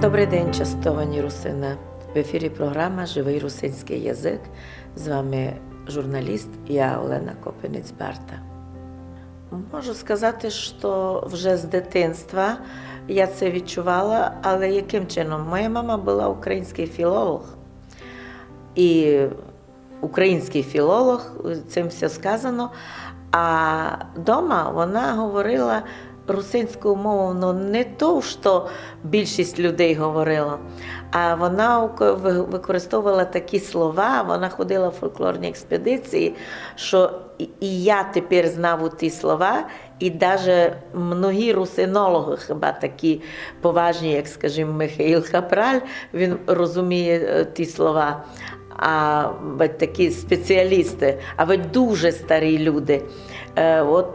Добрий день, частовані русини. В ефірі програма «Живий русинський язик». З вами журналіст, я Олена Копенець-Барта. Можу сказати, що вже з дитинства я це відчувала, але яким чином? Моя мама була український філолог. І український філолог, цим все сказано. А вдома вона говорила русинською мовою, але не то, що більшість людей говорила, а вона використовувала такі слова, вона ходила в фольклорні експедиції, що і я тепер знав ті слова, і навіть многі русинологи, хіба такі поважні, як, скажімо, Михаїл Капраль, він розуміє ті слова. А такі спеціалісти, а дуже старі люди.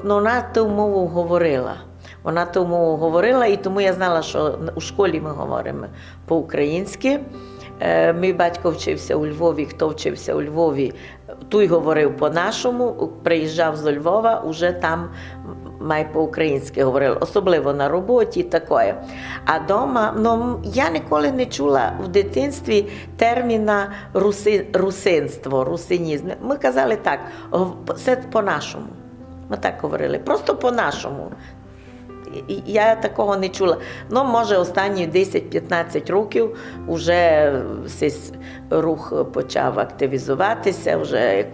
Вона ту мову говорила. Вона ту мову говорила, і тому я знала, що у школі ми говоримо по-українськи. Мій батько вчився у Львові, хто вчився у Львові, той говорив по-нашому, приїжджав з Львова, вже там май по-українськи говорив, особливо на роботі і таке. А вдома, я ніколи не чула в дитинстві терміна русинство, русинізм. Ми казали так, все по-нашому. Ми так говорили, просто по-нашому. Я такого не чула. Може, останні 10-15 років вже цей рух почав активізуватися, вже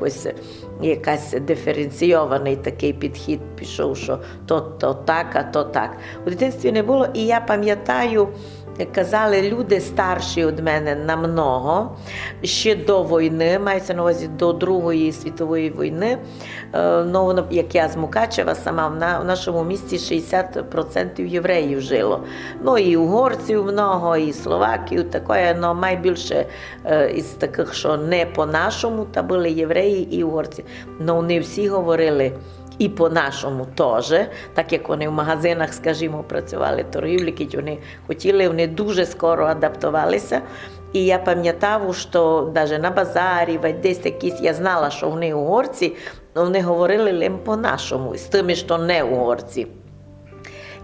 якась диференційований такий підхід пішов, що то так, а то так. У дитинстві не було, і я пам'ятаю, казали люди старші від мене намного, ще до війни, мається на увазі до Другої світової війни, як я з Мукачева сама, в нашому місті 60% євреїв жило. І угорців много, і словаків, таке, але найбільше із таких, що не по-нашому, та були євреї і угорці. Вони всі говорили і по-нашому теж, так як вони в магазинах, скажімо, працювали, торгівлі, вони дуже скоро адаптувалися. І я пам'ятав, що навіть на базарі, десь якісь, я знала, що вони угорці, але вони говорили лише по-нашому, з тими, що не угорці.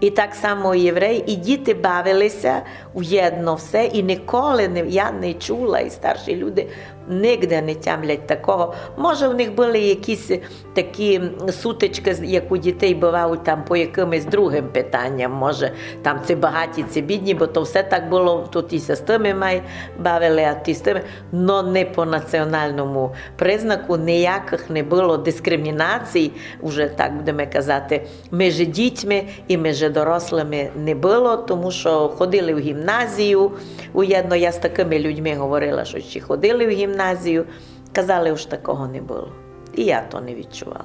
І так само євреї, і діти бавилися уєдно все, і ніколи я не чула, і старші люди ніде не тямлять такого. Може, в них були якісь такі сутички, як у дітей бувають там по якимось другим питанням, може, там ці багаті, ці бідні, бо то все так було, тут і з тими бавили, а ті з тими, но не по національному признаку, ніяких не було дискримінацій, вже так будемо казати, між дітьми і між дорослими не було, тому що ходили в гімназію, уєдно я з такими людьми говорила, що ще ходили в гімназію, казали, що такого не було. І я то не відчувала.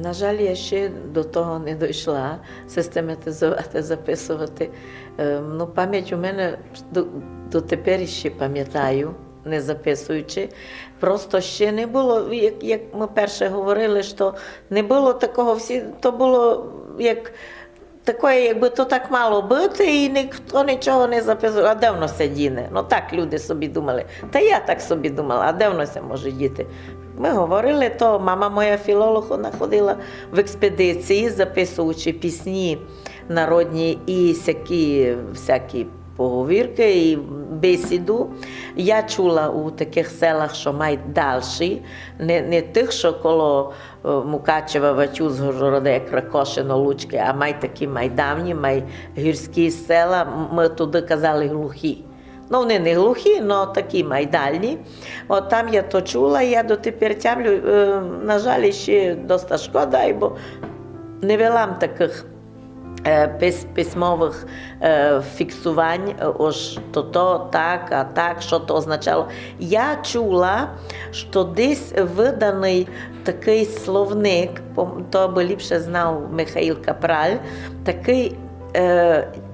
На жаль, я ще до того не дійшла систематизувати, записувати. Пам'ять у мене до тепер ще пам'ятаю, не записуючи. Просто ще не було, як ми перше говорили, що не було такого, то було як таке, якби то так мало бути, і ніхто нічого не записував. А де воно це діне? Так люди собі думали. Та я так собі думала, а де воно це може діти? Ми говорили, то мама моя філолог, вона ходила в експедиції, записуючи пісні народні і всякі поговірки і бесіду. Я чула у таких селах, що мають дальші, не тих, що коло Мукачева, Ватюз, Городек, Кракошино, Лучки, а мають такі давні, мають гірські села, ми туди казали глухі. Вони не глухі, але такі майдальні. Там я то чула, я дотепер тямлю, на жаль, ще досить шкода, бо не вела таких письмових фіксувань, ось то так, а так, що то означало. Я чула, що десь виданий такий словник, то би ліпше знав Михаїл Капраль, такий,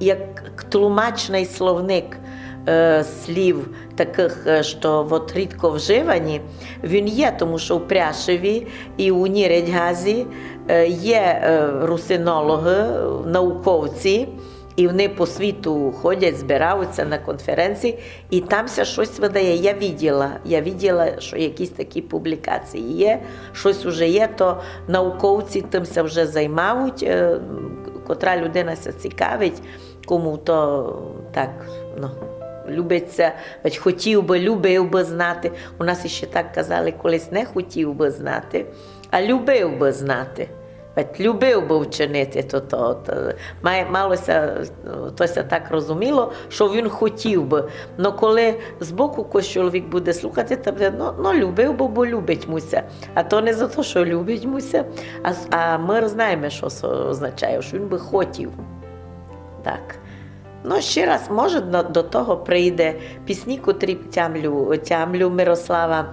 як тлумачний словник слів таких, що рідко вживані, він є, тому що у Пряшеві і у Нірядьгазі є русинологи, науковці, і вони по світу ходять, збираються на конференції, і там щось видає. Я виділа, що якісь такі публікації є, щось вже є, то науковці тим вже займають, котра людина цікавить, кому то так, ну, любиться, ведь хотів би, любив би знати. У нас іще так казали, колись не хотів би знати, а любив би знати. Ведь любив би вчинити то. Малося, тося так розуміло, що він хотів би. Но коли збоку якийсь чоловік буде слухати, то буде, ну любив би, бо любить муся. А то не за те, що любить муся, а ми знаємо, що це означає, що він би хотів. Так. Ну, ще раз, може до того прийде пісні, котрі тямлю Мирослава,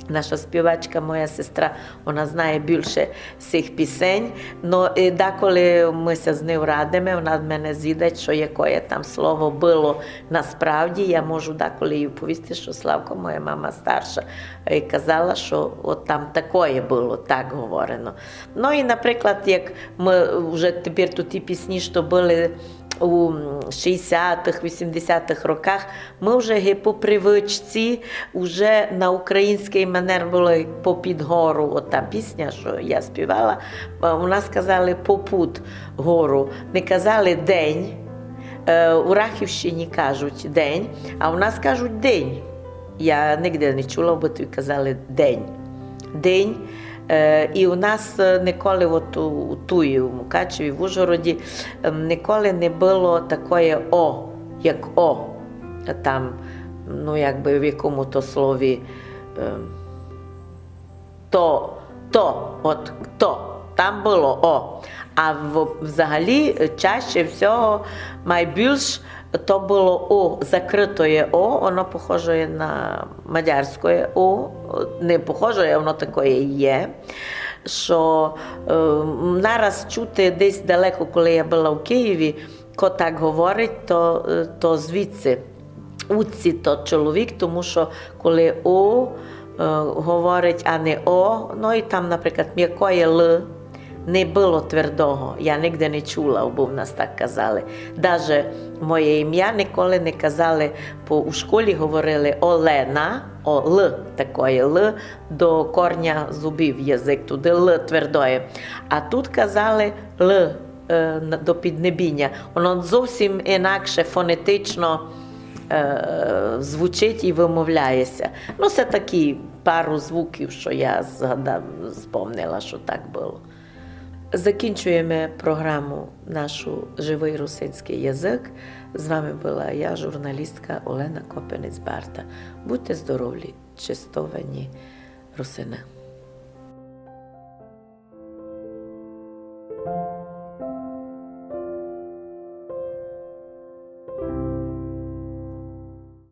наша співачка, моя сестра, вона знає більше цих пісень, але деколи ми з нею радимо, вона мене звідать, що яке там слово було насправді, я можу деколи їй повісти, що Славко, моя мама старша, казала, що от там таке було, так говорено. Ну і, наприклад, як ми вже тепер тут ті пісні, що були у 60-х, 80-х роках, ми вже по привичці, вже на український манер було по під гору, от та пісня, що я співала, у нас казали попут гору, не казали день, у Рахівщині кажуть день, а у нас кажуть день. Я ніде не чула, бо тут казали день. День. І у нас ніколи от у Туї, у Мукачеві, в Ужгороді, ніколи не було такої «о», як «о», там, ну, якби в якому то слові «то», от «то», там було «о». А взагалі, чаще всього, найбільш то було «о», закритое «о», воно похоже на мадярське «о», не похоже, воно таке є, що нараз чути десь далеко, коли я була в Києві, ко так говорить, то звідси, уці то чоловік, тому що коли «о» говорить, а не «о», ну і там, наприклад, м'якое «л», не було твердого, я ніде не чула, бо в нас так казали. Даже моє ім'я ніколи не казали, у школі говорили Олена, Л, такое Л, до корня зубів язик, туди Л твердое. А тут казали Л, до піднебіння. Воно зовсім інакше фонетично звучить і вимовляється. Ну, це такі пару звуків, що я спомнила, що так було. Закінчуємо програму нашу «Живий русинський язик». З вами була я, журналістка Олена Копенець-Барта. Будьте здорові, чистовані русини.